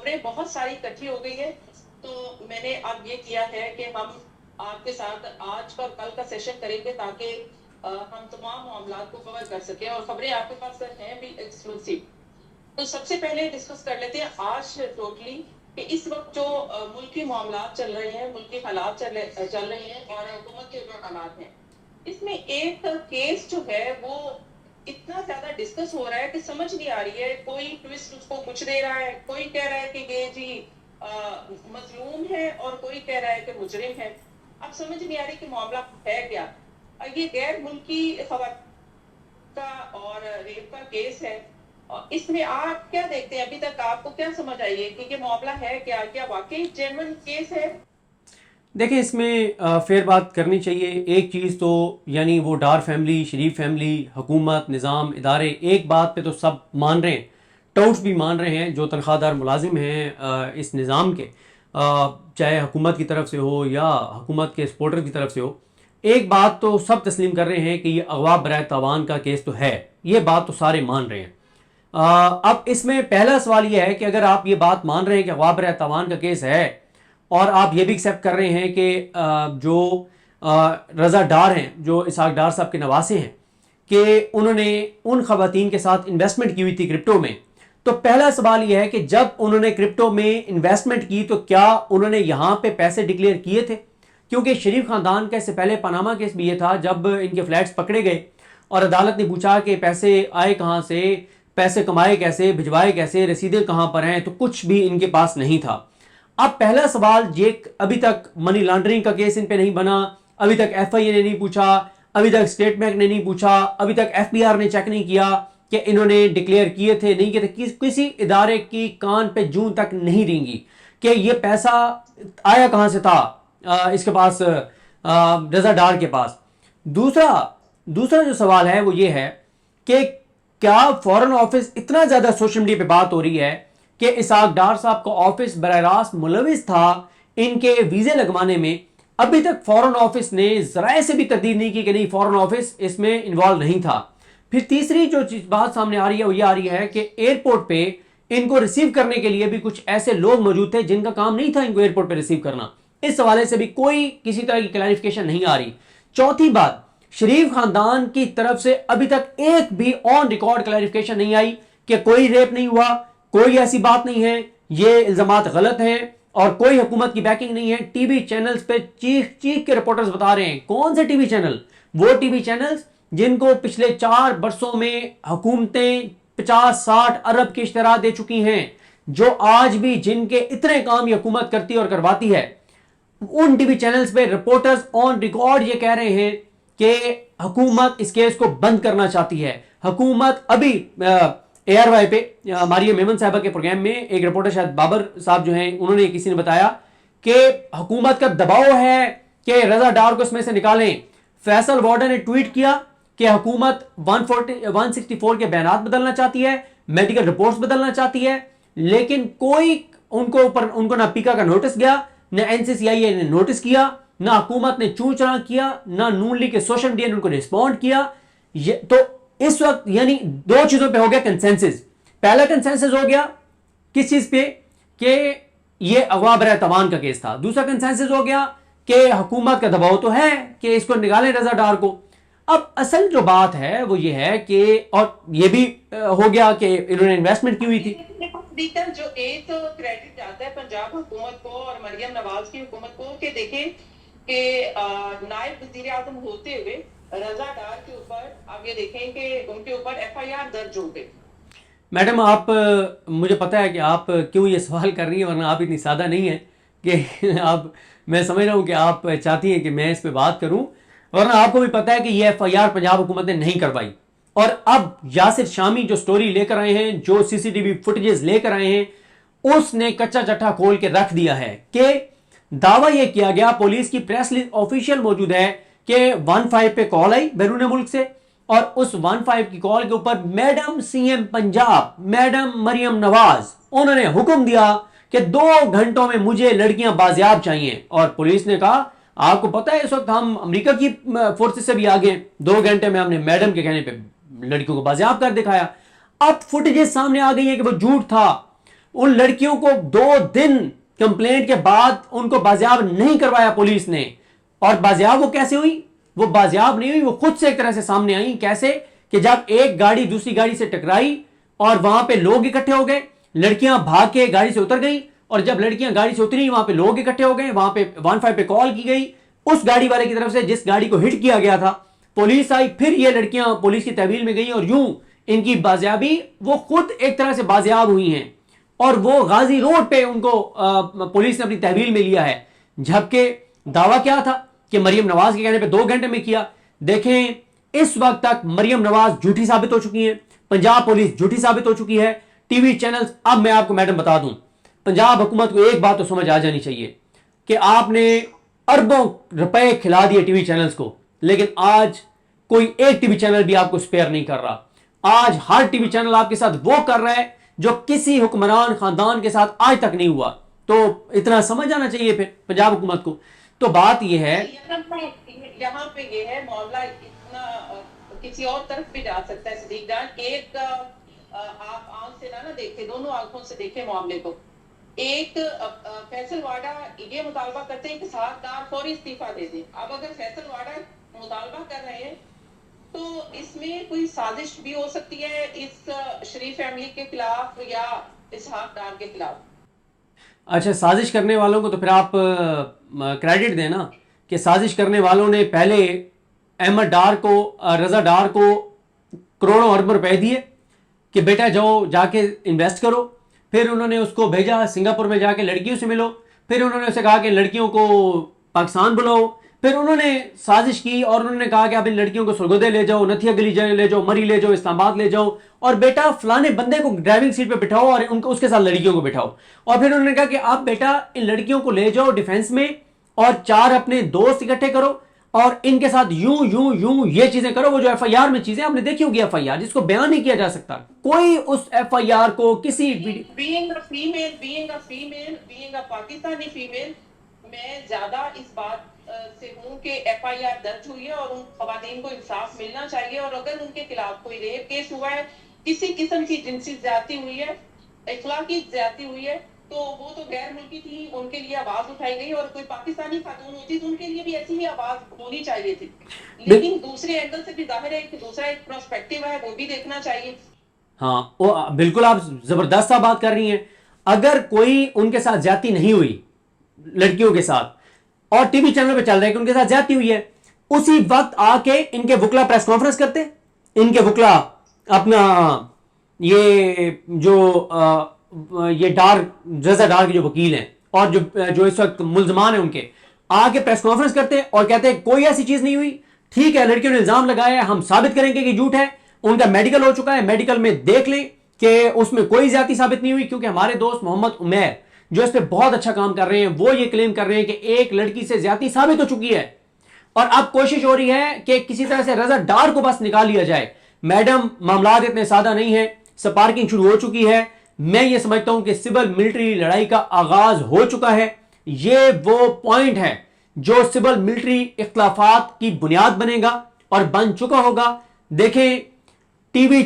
خبریں بہت ساری اکٹھی ہو گئی ہیں، تو میں نے اب یہ کیا ہے کہ ہم آپ کے ساتھ آج کا اور کل کا سیشن کریں گے تاکہ ہم تمام معاملات کو کور کر سکیں، اور خبریں آپ کے پاس ہیں بھی ایکسکلوسیو۔ تو سب سے پہلے ڈسکس کر لیتے ہیں آج ٹوٹلی کہ اس وقت جو ملکی معاملات چل رہے ہیں، ملکی حالات چل رہے ہیں اور حکومت کے جو حالات ہیں، اس میں ایک کیس جو ہے وہ اتنا زیادہ ڈسکس ہو رہا ہے کہ سمجھ نہیں آ رہی ہے، کوئی ٹوسٹ اس کو کچھ دے رہا ہے، کوئی کہہ رہا ہے کہ یہ جی مظلوم ہے اور کوئی کہہ رہا ہے کہ مجرم ہے۔ اب سمجھ نہیں آ رہی کہ معاملہ ہے کیا۔ یہ غیر ملکی خواتین کا اور ریپ کا کیس ہے، اور اس میں آپ کیا دیکھتے ہیں؟ ابھی تک آپ کو کیا سمجھ آئی ہے کہ یہ معاملہ ہے کیا واقعی جینوئن کیس ہے؟ دیکھیں اس میں فیر بات کرنی چاہیے۔ ایک چیز تو یعنی وہ ڈار فیملی، شریف فیملی، حکومت، نظام، ادارے ایک بات پہ تو سب مان رہے ہیں، ٹاؤٹس بھی مان رہے ہیں جو تنخواہ دار ملازم ہیں اس نظام کے، چاہے حکومت کی طرف سے ہو یا حکومت کے سپورٹر کی طرف سے ہو، ایک بات تو سب تسلیم کر رہے ہیں کہ یہ اغوا برائے تاوان کا کیس تو ہے، یہ بات تو سارے مان رہے ہیں۔ اب اس میں پہلا سوال یہ ہے کہ اگر آپ یہ بات مان رہے ہیں کہ اغوا برائے تاوان کا کیس ہے، اور آپ یہ بھی ایکسیپٹ کر رہے ہیں کہ جو رضا ڈار ہیں، جو اسحاق ڈار صاحب کے نواسے ہیں، کہ انہوں نے ان خواتین کے ساتھ انویسٹمنٹ کی ہوئی تھی کرپٹو میں، تو پہلا سوال یہ ہے کہ جب انہوں نے کرپٹو میں انویسٹمنٹ کی تو کیا انہوں نے یہاں پہ پیسے ڈکلیئر کیے تھے؟ کیونکہ شریف خاندان کا اس سے پہلے پاناما کیس بھی یہ تھا، جب ان کے فلیٹس پکڑے گئے اور عدالت نے پوچھا کہ پیسے آئے کہاں سے، پیسے کمائے کیسے، بھجوائے کیسے، رسیدیں کہاں پر ہیں، تو کچھ بھی ان کے پاس نہیں تھا۔ اب پہلا سوال یہ، ابھی تک منی لانڈرنگ کا کیس ان پہ نہیں بنا، ابھی تک ایف آئی اے نے نہیں پوچھا، ابھی تک اسٹیٹ بینک نے نہیں پوچھا، ابھی تک ایف بی آر نے چیک نہیں کیا کہ انہوں نے ڈکلیئر کیے تھے نہیں کیے تھے، کسی ادارے کی کان پہ جون تک نہیں رینگی کہ یہ پیسہ آیا کہاں سے تھا اس کے پاس، رضا ڈار کے پاس۔ دوسرا جو سوال ہے وہ یہ ہے کہ کیا فورن آفس، اتنا زیادہ سوشل میڈیا پہ بات ہو رہی ہے کہ اسحاق ڈار صاحب کا آفس براہ راست ملوث تھا ان کے ویزے لگوانے میں، ابھی تک فورن آفس نے ذرائع سے بھی تردید نہیں کی کہ نہیں فورن آفس اس میں انوالو نہیں تھا۔ پھر تیسری جو بات سامنے آ رہی ہے وہ یہ آ رہی ہے کہ ایئرپورٹ پہ ان کو ریسیو کرنے کے لیے بھی کچھ ایسے لوگ موجود تھے جن کا کام نہیں تھا ان کو ایئرپورٹ پہ ریسیو کرنا، اس حوالے سے بھی کوئی کسی طرح کی کلیریفیکیشن نہیں آ رہی۔ چوتھی بات، شریف خاندان کی طرف سے ابھی تک ایک بھی آن ریکارڈ کلیریفیکیشن نہیں آئی کہ کوئی ریپ نہیں ہوا، کوئی ایسی بات نہیں ہے، یہ الزامات غلط ہیں اور کوئی حکومت کی بیکنگ نہیں ہے۔ ٹی وی چینلز پہ چیخ چیخ کے رپورٹرز بتا رہے ہیں۔ کون سے ٹی وی چینل؟ وہ ٹی وی چینلز جن کو پچھلے 4 برسوں میں حکومتیں 50-60 ارب کی اشتراء دے چکی ہیں، جو آج بھی جن کے اتنے کام یہ حکومت کرتی اور کرواتی ہے، ان ٹی وی چینلز پہ رپورٹرز آن ریکارڈ یہ کہہ رہے ہیں کہ حکومت اس کیس کو بند کرنا چاہتی ہے۔ حکومت ابھی اے آر وائی پہ ہماری میمن صاحبہ کے پروگرام میں ایک رپورٹر شاید بابر صاحب جو ہیں، انہوں نے کسی نے بتایا کہ حکومت کا دباؤ ہے کہ رضا ڈار کو اس میں سے نکالیں۔ فیصل وارڈن نے ٹویٹ کیا کہ حکومت 164 کے بیانات بدلنا چاہتی ہے، میڈیکل رپورٹس بدلنا چاہتی ہے، لیکن کوئی ان کو نہ پیکا کا نوٹس گیا، نہ این سی سی آئی اے نے نوٹس کیا، نہ حکومت نے چوں چراں کیا، نہ نون لیگ کے سوشل میڈیا نے ان کو رسپونڈ کیا۔ تو اس وقت یعنی 2 چیزوں پہ ہو گیا کنسنسس۔ پہلا کنسنسس ہو گیا کس چیز پہ کہ یہ اغوا برائے تاوان کا کیس تھا، دوسرا کنسنسس ہو گیا کہ حکومت کا دباؤ تو ہے کہ اس کو نکالیں رضا ڈار کو۔ اب اصل جو بات ہے وہ یہ ہے کہ، اور یہ بھی ہو گیا کہ انہوں نے انویسٹمنٹ کی ہوئی تھی۔ جو ایک کریڈٹ جاتا ہے پنجاب حکومت کو اور مریم نواز کی حکومت کو کہ دیکھیں کہ نائب وزیر اعظم ہوتے ہوئے رضا ڈار کے اوپر آپ یہ دیکھیں کہ ان کے اوپر ایف آئی آر درج ہو گئے۔ میڈم آپ، مجھے پتا ہے کہ آپ کیوں یہ سوال کر رہی ہیں، ورنہ آپ اتنی سادہ نہیں ہیں کہ آپ، میں سمجھ رہا ہوں کہ آپ چاہتی ہیں کہ میں اس پہ بات کروں، ورنہ آپ کو بھی پتا ہے کہ یہ ایف آئی آر پنجاب حکومت نے نہیں کروائی۔ اور اب یاسر شامی جو سٹوری لے کر آئے ہیں، جو سی سی ٹی وی فوٹیجز لے کر آئے ہیں، اس نے کچا چٹھا کھول کے رکھ دیا ہے کہ دعویٰ یہ کیا گیا، پولیس کی پریس آفیشیل موجود ہے کہ 15 پہ کال آئی بیرون ملک سے، اور اس 15 کی کال کے اوپر madam C M Punjab madam Maryam Nawaz انہوں نے حکم دیا کہ 2 گھنٹوں میں مجھے لڑکیاں بازیاب چاہیے، اور پولیس نے کہا آپ کو پتا ہے اس وقت ہم امریکہ کی فورسز سے بھی آگے، 2 گھنٹے میں ہم نے میڈم کے کہنے پہ لڑکیوں کو بازیاب کر دکھایا۔ اب فوٹیجز سامنے آ گئی ہیں کہ وہ جھوٹ تھا۔ ان لڑکیوں کو 2 دن کمپلینٹ کے بعد ان کو بازیاب نہیں کروایا پولیس نے. اور بازیاب وہ کیسے ہوئی؟ وہ بازیاب نہیں ہوئی, وہ خود سے ایک طرح سے سامنے آئی. کیسے کہ جب ایک گاڑی دوسری گاڑی سے ٹکرائی اور وہاں پہ لوگ اکٹھے ہو گئے, لڑکیاں بھاگ کے گاڑی سے اتر گئیں, اور جب لڑکیاں گاڑی سے اتری وہاں پہ لوگ اکٹھے ہو گئے, وہاں پہ 15 پہ کال کی گئی اس گاڑی والے کی طرف سے جس گاڑی کو ہٹ کیا گیا تھا. پولیس آئی, پھر یہ لڑکیاں پولیس کی تحویل میں گئیں, اور یوں ان کی بازیابی, وہ خود ایک طرح سے بازیاب ہوئی ہیں, اور وہ غازی روڈ پہ ان کو پولیس نے اپنی تحویل میں لیا ہے. جبکہ دعویٰ کیا تھا کہ مریم نواز کے کہنے پہ 2 گھنٹے میں کیا. دیکھیں اس وقت تک مریم نواز جھوٹی ثابت ہو چکی ہیں, پنجاب پولیس جھوٹی ثابت ہو چکی ہے, ٹی وی چینلز. اب میں آپ کو میڈم بتا دوں, پنجاب حکومت کو ایک بات تو سمجھ آ جانی چاہیے کہ آپ نے اربوں روپے کھلا دیے ٹی وی چینلز کو, لیکن آج کوئی ایک ٹی وی چینل بھی آپ کو سپیئر نہیں کر رہا. آج ہر ٹی وی چینل آپ کے ساتھ وہ کر رہا ہے جو کسی حکمران خاندان کے ساتھ آج تک نہیں ہوا. تو اتنا سمجھ آنا چاہیے پھر پنجاب حکومت کو. تو بات یہ ہے, یہاں پہ یہ ہے معاملہ اتنا کسی اور طرف بھی جا سکتا ہے صدیق جان. ایک آپ آنکھ سے نہ دیکھیں, دونوں آنکھوں سے دیکھیں معاملے کو. ایک فیصل واڈا یہ مطالبہ کرتے ہیں کہ 7 دار فوری استعفیٰ دے دیں. اب اگر فیصل واڈا مطالبہ کر رہے ہیں تو اس میں کوئی سازش بھی ہو سکتی ہے اس شریف فیملی کے خلاف یا اسحاق ڈار کے خلاف. اچھا سازش کرنے والوں کو تو پھر آپ کریڈٹ دیں نا کہ سازش کرنے والوں نے پہلے احمد ڈار کو, رضا ڈار کو کروڑوں ارب روپے دیے کہ بیٹا جاؤ جا کے انویسٹ کرو. پھر انہوں نے اس کو بھیجا سنگاپور میں جا کے لڑکیوں سے ملو. پھر انہوں نے اسے کہا کہ لڑکیوں کو پاکستان بلاؤ. پھر انہوں نے سازش کی اور انہوں نے کہا کہ اب ان لڑکیوں کو سرگودے لے جاؤ, نتھیا گلی لے جاؤ, مری لے جاؤ, اسلام آباد لے جاؤ, اور بیٹا فلانے بندے کو ڈرائیونگ سیٹ پہ بٹھاؤ اور اس کے ساتھ لڑکیوں کو بٹھاؤ. اور پھر انہوں نے کہا کہ آپ بیٹا ان لڑکیوں کو لے جاؤ ڈیفینس میں اور 4 اپنے دوست اکٹھے کرو اور ان کے ساتھ یوں یوں یوں یہ چیزیں کرو. وہ جو ایف آئی آر میں چیزیں آپ نے دیکھی ہوگی, ایف آئی آر جس کو بیان نہیں کیا جا سکتا, کوئی اس ایف آئی آر کو کسی being a پاکستانی فیمیل, میں زیادہ اس بات سے ہوں کہ ایف آئی آر درج ہوئی ہے اور ان خواتین کو انصاف ملنا چاہیے. اور اگر ان کے خلاف کوئی ریپ کیس ہوا ہے, کسی قسم کی جنسی زیادتی ہوئی ہے, اخلاقی زیادتی ہوئی ہے, تو وہ تو غیر ملکی تھی, ان کے لیے آواز اٹھائی گئی. اور کوئی پاکستانی خاتون ہوتی تو ان کے لیے بھی ایسی ہی آواز ہونی چاہیے تھی. لیکن دوسرے اینگل سے بھی ظاہر ہے کہ دوسرا ایک پرسپیکٹیو ہے, وہ بھی دیکھنا چاہیے. ہاں بالکل آپ زبردست بات کر رہی ہیں. اگر کوئی ان کے ساتھ زیادتی نہیں ہوئی لڑکیوں کے ساتھ اور ٹی وی چینل پہ چل رہا ہے کہ ان کے ساتھ زیادتی ہوئی ہے, اسی وقت آ کے ان کے وکلا پریس کانفرنس کرتے, ان کے وکلا اپنا یہ جو یہ رضا ڈار کے جو وکیل ہیں اور جو اس وقت ملزمان ہیں ان کے آ کے پریس کانفرنس کرتے اور کہتے ہیں کوئی ایسی چیز نہیں ہوئی. ٹھیک ہے لڑکیوں نے الزام لگایا ہے, ہم ثابت کریں گے کہ جھوٹ ہے, ان کا میڈیکل ہو چکا ہے, میڈیکل میں دیکھ لیں کہ اس میں کوئی زیادتی ثابت نہیں ہوئی. کیونکہ ہمارے دوست محمد عمیر جو اس پہ بہت اچھا کام کر رہے ہیں وہ یہ کلیم کر رہے ہیں کہ ایک لڑکی سے زیادتی ثابت ہو چکی ہے اور اب کوشش ہو رہی ہے کہ کسی طرح سے رضا ڈار کو بس نکال لیا جائے. میڈم معاملات اتنے سادہ نہیں ہیں, سپارکنگ شروع ہو چکی ہے. میں یہ سمجھتا ہوں کہ سول ملٹری لڑائی کا آغاز ہو چکا ہے. یہ وہ پوائنٹ ہے جو سول ملٹری اختلافات کی بنیاد بنے گا اور بن چکا ہوگا. دیکھیں ٹی وی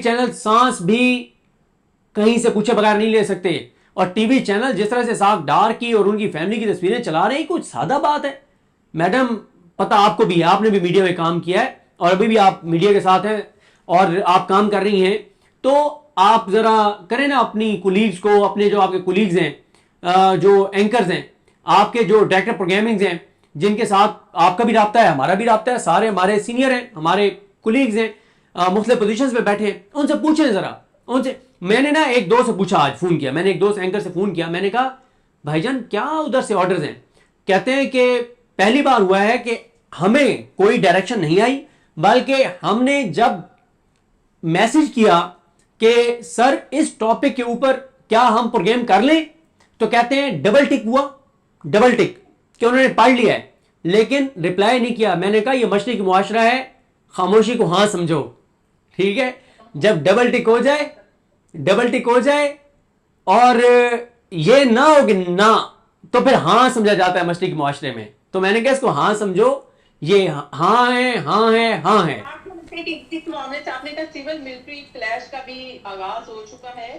چینل سانس بھی کہیں سے پوچھے بغیر نہیں لے سکتے, اور ٹی وی چینل جس طرح سے اسحاق ڈار کی اور ان کی فیملی کی تصویریں چلا رہے ہیں کچھ سادہ بات ہے. میڈم پتہ آپ کو بھی, آپ نے بھی میڈیا میں کام کیا ہے اور ابھی بھی آپ میڈیا کے ساتھ ہیں اور آپ کام کر رہی ہیں, تو آپ ذرا کریں نا اپنی کولیگز کو, اپنے جو آپ کے کولیگز ہیں جو اینکرز ہیں, آپ کے جو ڈائریکٹر پروگرامنگز ہیں جن کے ساتھ آپ کا بھی رابطہ ہے, ہمارا بھی رابطہ ہے, سارے ہمارے سینئر ہیں, ہمارے کولیگز ہیں, مختلف پوزیشنز پہ بیٹھے ہیں, ان سے پوچھیں ذرا ان سے. میں نے نا ایک دوست سے پوچھا, آج فون کیا, میں نے ایک دوست اینکر سے فون کیا, میں نے کہا بھائی جان کیا ادھر سے آرڈرز ہیں؟ کہتے ہیں کہ پہلی بار ہوا ہے کہ ہمیں کوئی ڈائریکشن نہیں آئی, بلکہ ہم نے جب میسج کیا کہ سر اس ٹاپک کے اوپر کیا ہم پروگرام کر لیں, تو کہتے ہیں ڈبل ٹک ہوا, ڈبل ٹک کہ انہوں نے پڑھ لیا ہے لیکن رپلائی نہیں کیا. میں نے کہا یہ مشرقی معاشرہ ہے, خاموشی کو ہاں سمجھو, ٹھیک ہے. جب ڈبل ٹک ہو جائے اور یہ نہ ہو کہ نہ, تو پھر ہاں سمجھا جاتا ہے مشرقی معاشرے میں. تو میں نے کہا اس کو ہاں سمجھو, یہ ہاں ہے ہاں ہے ہاں ہے. اس معاملے سے آپ نے کہا سول ملٹری کلیش کا بھی آغاز ہو چکا ہے,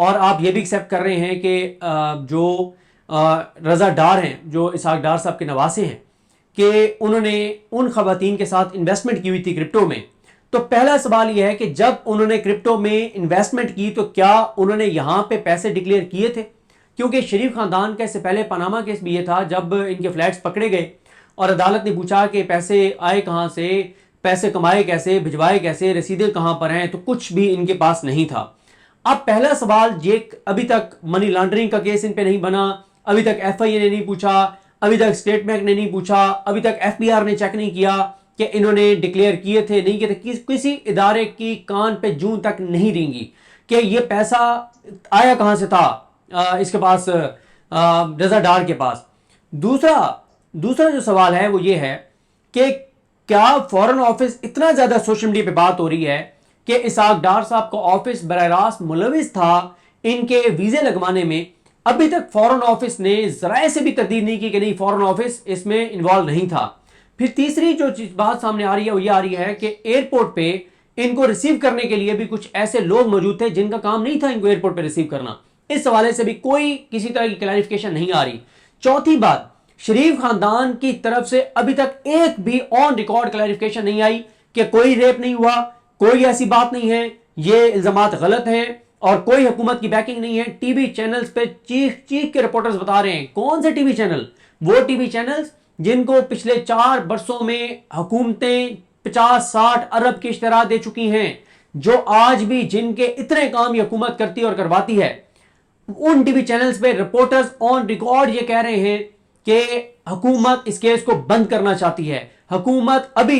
اور آپ یہ بھی ایکسیپٹ کر رہے ہیں کہ جو رضا ڈار ہیں، جو اسحاق ڈار صاحب کے نواسے ہیں، کہ انہوں نے ان خواتین کے ساتھ انویسٹمنٹ کی ہوئی تھی کرپٹو میں. تو پہلا سوال یہ ہے کہ جب انہوں نے کرپٹو میں انویسٹمنٹ کی تو کیا انہوں نے یہاں پہ پیسے ڈکلیئر کیے تھے؟ کیونکہ شریف خاندان کا اس سے پہلے پاناما کیس بھی یہ تھا، جب ان کے فلیٹس پکڑے گئے اور عدالت نے پوچھا کہ پیسے آئے کہاں سے، پیسے کمائے کیسے، بھجوائے کیسے، رسیدیں کہاں پر ہیں، تو کچھ بھی ان کے پاس نہیں تھا. اب پہلا سوال یہ، ابھی تک منی لانڈرنگ کا کیس ان پہ نہیں بنا، ابھی تک ایف آئی اے نے نہیں پوچھا، ابھی تک اسٹیٹ بینک نے نہیں پوچھا، ابھی تک ایف بی آر نے چیک نہیں کیا کہ انہوں نے ڈکلیئر کیے تھے نہیں کیے تھے. کسی ادارے کی کان پہ جون تک نہیں رینگی کہ یہ پیسہ آیا کہاں سے تھا اس کے پاس، رضا ڈار کے پاس. دوسرا جو سوال ہے وہ یہ ہے کہ کیا فورن آفس، اتنا زیادہ سوشل میڈیا پہ بات ہو رہی ہے کہ اسحاق ڈار صاحب کا آفس براہ راست ملوث تھا ان کے ویزے لگوانے میں. ابھی تک فورن آفس نے ذرائع سے بھی تردید نہیں کی کہ نہیں، فورن آفس اس میں انوالو نہیں تھا. پھر تیسری جو بات سامنے آ رہی ہے وہ یہ آ رہی ہے کہ ایئرپورٹ پہ ان کو ریسیو کرنے کے لیے بھی کچھ ایسے لوگ موجود تھے جن کا کام نہیں تھا ان کو ایئرپورٹ پہ ریسیو کرنا. اس حوالے سے بھی کوئی کسی طرح کی کلیریفیکیشن نہیں آ رہی. چوتھی بات، شریف خاندان کی طرف سے ابھی تک ایک بھی آن ریکارڈ کلیریفیکیشن نہیں آئی کہ کوئی ریپ نہیں ہوا، کوئی ایسی بات نہیں ہے، یہ الزامات غلط ہیں اور کوئی حکومت کی بیکنگ نہیں ہے. ٹی وی چینلز پہ چیخ کے رپورٹرز بتا رہے ہیں. کون سے ٹی وی چینل؟ وہ ٹی وی چینلز جن کو پچھلے 4 برسوں میں حکومتیں 50-60 ارب کی اشتراء دے چکی ہیں، جو آج بھی جن کے اتنے کام یہ حکومت کرتی اور کرواتی ہے. ان ٹی وی چینلز پہ رپورٹرز آن ریکارڈ یہ کہہ رہے ہیں کہ حکومت اس کیس کو بند کرنا چاہتی ہے. حکومت ابھی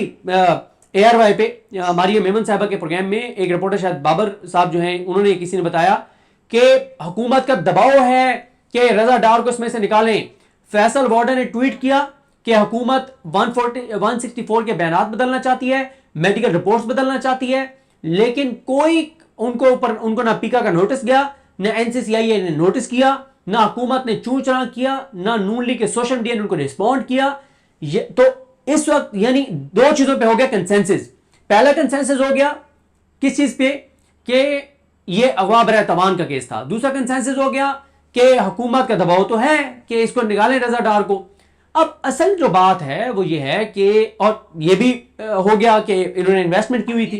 اے آر وائی پہ ہماری میمن صاحبہ کے پروگرام میں ایک رپورٹر شاید بابر صاحب جو ہیں، انہوں نے کسی نے بتایا کہ حکومت کا دباؤ ہے کہ رضا ڈار کو اس میں سے نکالیں. فیصل وارڈن نے ٹویٹ کیا کہ حکومت 164 کے بیانات بدلنا چاہتی ہے، میڈیکل رپورٹس بدلنا چاہتی ہے، لیکن کوئی ان کو نہ پیکا کا نوٹس گیا، نہ این سی سی آئی اے نے نوٹس کیا، نہ حکومت نے چوں چراں کیا، نہ نون لیگ کے سوشل میڈیا نے ان کو ریسپونڈ کیا. تو اس وقت یعنی 2 چیزوں پہ ہو گیا کنسنسس. پہلا کنسنسس ہو گیا کس چیز پہ کہ یہ اغوا برائے توان کا کیس تھا. دوسرا کنسنسس ہو گیا کہ حکومت کا دباؤ تو ہے کہ اس کو نکالیں رضا ڈار کو. اب اصل جو بات ہے وہ یہ ہے کہ، اور یہ بھی ہو گیا کہ انہوں نے انویسٹمنٹ کی ہوئی تھی.